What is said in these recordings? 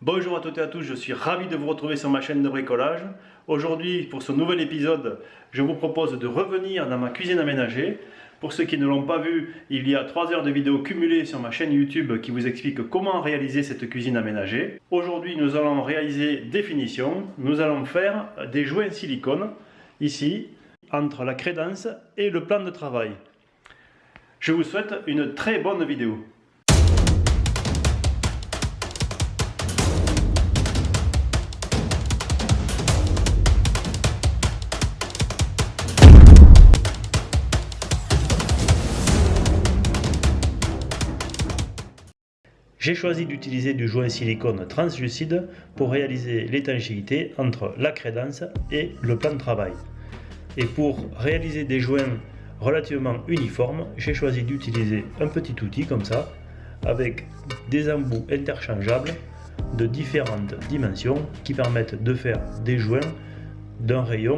Bonjour à toutes et à tous, je suis ravi de vous retrouver sur ma chaîne de bricolage. Aujourd'hui, pour ce nouvel épisode, je vous propose de revenir dans ma cuisine aménagée. Pour ceux qui ne l'ont pas vu, il y a 3 heures de vidéos cumulées sur ma chaîne YouTube qui vous expliquent comment réaliser cette cuisine aménagée. Aujourd'hui, nous allons réaliser des finitions. Nous allons faire des joints silicone, ici, entre la crédence et le plan de travail. Je vous souhaite une très bonne vidéo. J'ai choisi d'utiliser du joint silicone translucide pour réaliser l'étanchéité entre la crédence et le plan de travail. Et pour réaliser des joints relativement uniformes, j'ai choisi d'utiliser un petit outil comme ça, avec des embouts interchangeables de différentes dimensions qui permettent de faire des joints d'un rayon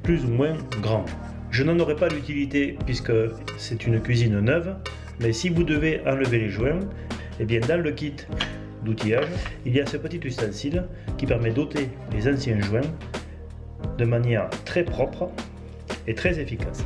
plus ou moins grand. Je n'en aurai pas d'utilité puisque c'est une cuisine neuve, mais si vous devez enlever les joints, et bien dans le kit d'outillage, il y a ce petit ustensile qui permet d'ôter les anciens joints de manière très propre et très efficace.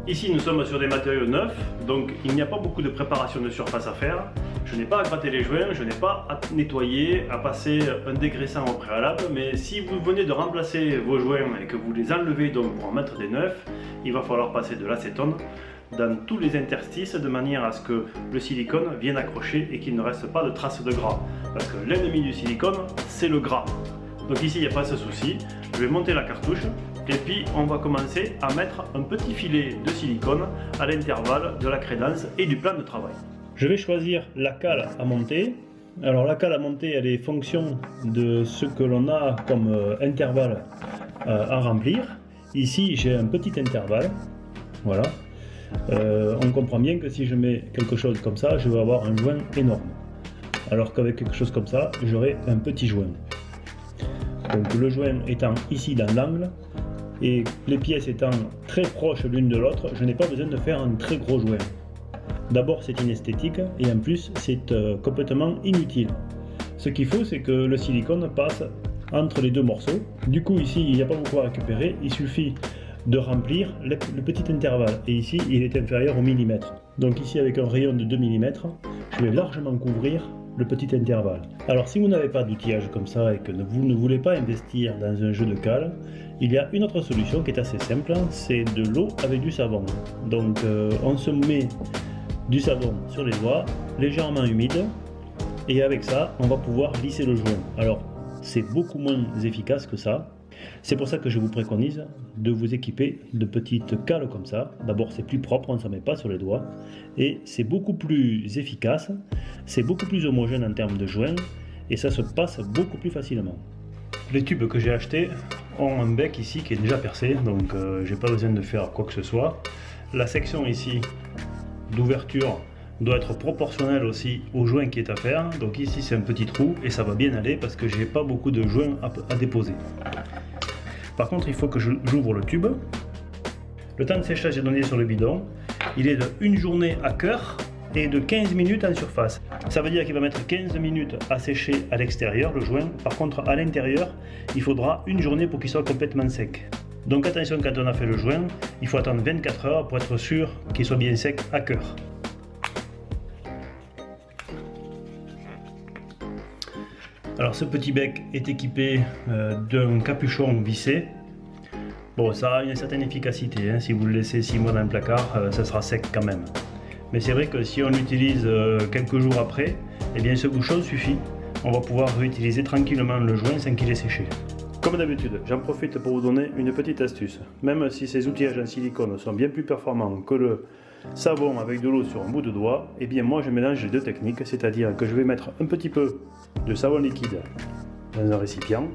Ici nous sommes sur des matériaux neufs, donc il n'y a pas beaucoup de préparation de surface à faire. Je n'ai pas à gratter les joints, je n'ai pas à nettoyer, à passer un dégraissant au préalable, mais si vous venez de remplacer vos joints et que vous les enlevez donc pour en mettre des neufs, il va falloir passer de l'acétone dans tous les interstices de manière à ce que le silicone vienne accrocher et qu'il ne reste pas de traces de gras. Parce que l'ennemi du silicone, c'est le gras. Donc ici, il n'y a pas ce souci. Je vais monter la cartouche et puis on va commencer à mettre un petit filet de silicone à l'intervalle de la crédence et du plan de travail. Je vais choisir la cale à monter. Alors la cale à monter, elle est fonction de ce que l'on a comme intervalle à remplir. Ici, j'ai un petit intervalle. Voilà. On comprend bien que si je mets quelque chose comme ça, je vais avoir un joint énorme. Alors qu'avec quelque chose comme ça, j'aurai un petit joint. Donc le joint étant ici dans l'angle, et les pièces étant très proches l'une de l'autre, je n'ai pas besoin de faire un très gros joint. D'abord c'est inesthétique, et en plus c'est complètement inutile. Ce qu'il faut, c'est que le silicone passe entre les deux morceaux. Du coup ici, il n'y a pas beaucoup à récupérer, il suffit de remplir le petit intervalle, et ici il est inférieur au millimètre. Donc ici avec un rayon de 2 mm, je vais largement couvrir le petit intervalle. Alors si vous n'avez pas d'outillage comme ça et que vous ne voulez pas investir dans un jeu de cale, il y a une autre solution qui est assez simple, c'est de l'eau avec du savon. Donc on se met du savon sur les doigts, légèrement humide, et avec ça on va pouvoir lisser le joint. Alors c'est beaucoup moins efficace que ça. C'est pour ça que je vous préconise de vous équiper de petites cales comme ça. D'abord c'est plus propre, on ne s'en met pas sur les doigts. Et c'est beaucoup plus efficace, c'est beaucoup plus homogène en termes de joints. Et ça se passe beaucoup plus facilement. Les tubes que j'ai achetés ont un bec ici qui est déjà percé. Donc j'ai pas besoin de faire quoi que ce soit. La section ici d'ouverture doit être proportionnelle aussi au joint qui est à faire. Donc ici c'est un petit trou et ça va bien aller parce que j'ai pas beaucoup de joints à déposer. Par contre, il faut que j'ouvre le tube. Le temps de séchage est donné sur le bidon. Il est de 1 journée à cœur et de 15 minutes en surface. Ça veut dire qu'il va mettre 15 minutes à sécher à l'extérieur, le joint. Par contre, à l'intérieur, il faudra 1 journée pour qu'il soit complètement sec. Donc attention, quand on a fait le joint, il faut attendre 24 heures pour être sûr qu'il soit bien sec à cœur. Alors ce petit bec est équipé d'un capuchon vissé. Bon, ça a une certaine efficacité, hein. Si vous le laissez 6 mois dans le placard, ça sera sec quand même. Mais c'est vrai que si on l'utilise quelques jours après, eh bien ce bouchon suffit. On va pouvoir réutiliser tranquillement le joint sans qu'il ait séché. Comme d'habitude, j'en profite pour vous donner une petite astuce. Même si ces outillages en silicone sont bien plus performants que le savon avec de l'eau sur un bout de doigt, eh bien moi je mélange les deux techniques, c'est-à-dire que je vais mettre un petit peu de savon liquide dans un récipient.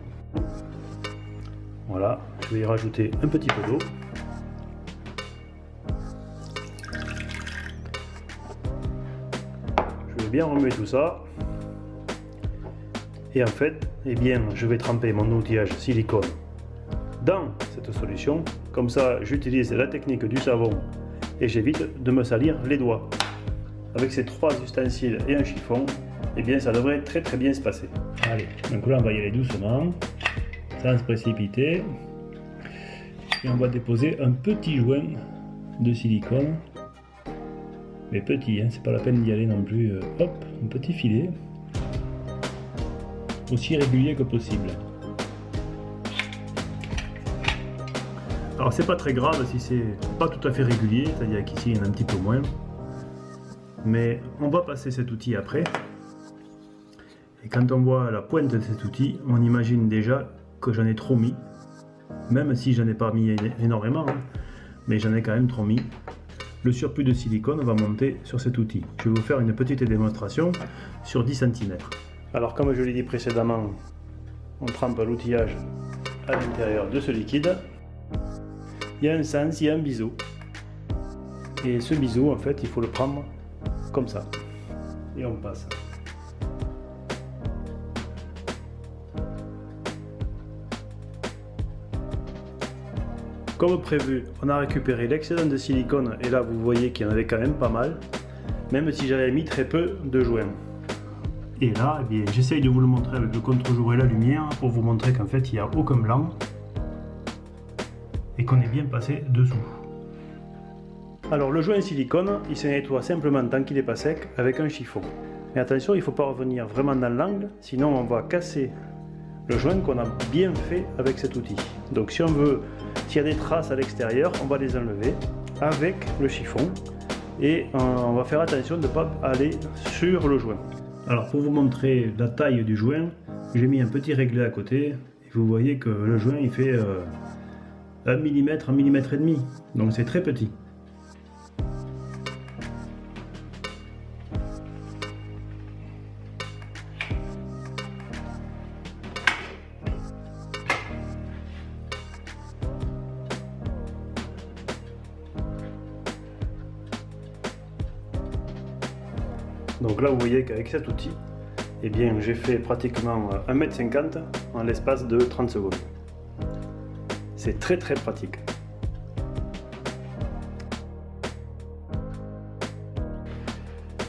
Voilà, je vais y rajouter un petit peu d'eau. Je vais bien remuer tout ça. Et en fait, eh bien, je vais tremper mon outillage silicone dans cette solution. Comme ça, j'utilise la technique du savon et j'évite de me salir les doigts. Avec ces 3 ustensiles et un chiffon, eh bien ça devrait très bien se passer. Allez, donc là on va y aller doucement, sans se précipiter. Et on va déposer un petit joint de silicone. Mais petit, hein, c'est pas la peine d'y aller non plus. Hop, un petit filet. Aussi régulier que possible. Alors c'est pas très grave si c'est pas tout à fait régulier, c'est-à-dire qu'ici il y en a un petit peu moins. Mais on va passer cet outil après. Et quand on voit la pointe de cet outil, on imagine déjà que j'en ai trop mis. Même si j'en ai pas mis énormément, hein, mais j'en ai quand même trop mis. Le surplus de silicone va monter sur cet outil. Je vais vous faire une petite démonstration sur 10 cm. Alors comme je l'ai dit précédemment, on trempe l'outillage à l'intérieur de ce liquide. Il y a un sens, il y a un biseau. Et ce biseau, en fait, il faut le prendre comme ça. Et on passe. Comme prévu, on a récupéré l'excédent de silicone et là vous voyez qu'il y en avait quand même pas mal, même si j'avais mis très peu de joints. Et là, eh bien, j'essaye de vous le montrer avec le contre-jour et la lumière pour vous montrer qu'en fait il n'y a aucun blanc et qu'on est bien passé dessous. Alors le joint silicone, il se nettoie simplement tant qu'il n'est pas sec avec un chiffon. Mais attention, il ne faut pas revenir vraiment dans l'angle, sinon on va casser le joint qu'on a bien fait avec cet outil. Donc si on veut, s'il y a des traces à l'extérieur, on va les enlever avec le chiffon et on va faire attention de ne pas aller sur le joint. Alors pour vous montrer la taille du joint, j'ai mis un petit réglet à côté et vous voyez que le joint il fait 1 mm, 1 mm et demi, donc c'est très petit. Donc là vous voyez qu'avec cet outil, eh bien j'ai fait pratiquement 1,50 m en l'espace de 30 secondes. C'est très pratique.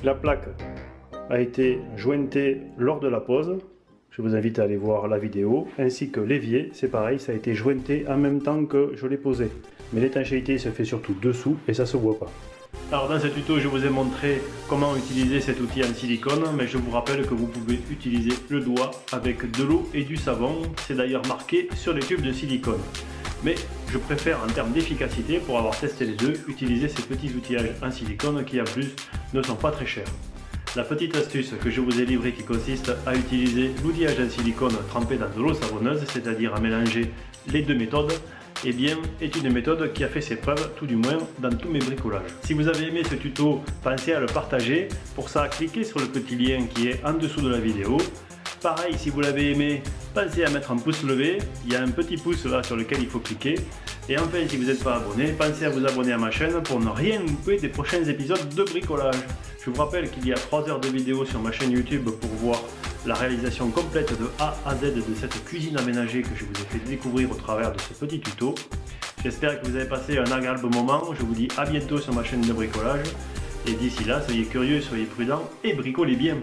La plaque a été jointée lors de la pose. Je vous invite à aller voir la vidéo, ainsi que l'évier, c'est pareil, ça a été jointé en même temps que je l'ai posé. Mais l'étanchéité se fait surtout dessous et ça se voit pas. Alors dans ce tuto, je vous ai montré comment utiliser cet outil en silicone, mais je vous rappelle que vous pouvez utiliser le doigt avec de l'eau et du savon. C'est d'ailleurs marqué sur les tubes de silicone. Mais je préfère en termes d'efficacité, pour avoir testé les deux, utiliser ces petits outillages en silicone qui en plus ne sont pas très chers. La petite astuce que je vous ai livrée qui consiste à utiliser l'outillage en silicone trempé dans de l'eau savonneuse, c'est-à-dire à mélanger les deux méthodes, eh bien, est une méthode qui a fait ses preuves, tout du moins dans tous mes bricolages. Si vous avez aimé ce tuto, pensez à le partager. Pour ça, cliquez sur le petit lien qui est en dessous de la vidéo. Pareil, si vous l'avez aimé, pensez à mettre un pouce levé. Il y a un petit pouce là sur lequel il faut cliquer. Et enfin, si vous n'êtes pas abonné, pensez à vous abonner à ma chaîne pour ne rien louper des prochains épisodes de bricolage. Je vous rappelle qu'il y a 3 heures de vidéo sur ma chaîne YouTube pour voir la réalisation complète de A à Z de cette cuisine aménagée que je vous ai fait découvrir au travers de ce petit tuto. J'espère que vous avez passé un agréable moment. Je vous dis à bientôt sur ma chaîne de bricolage. Et d'ici là, soyez curieux, soyez prudents et bricolez bien.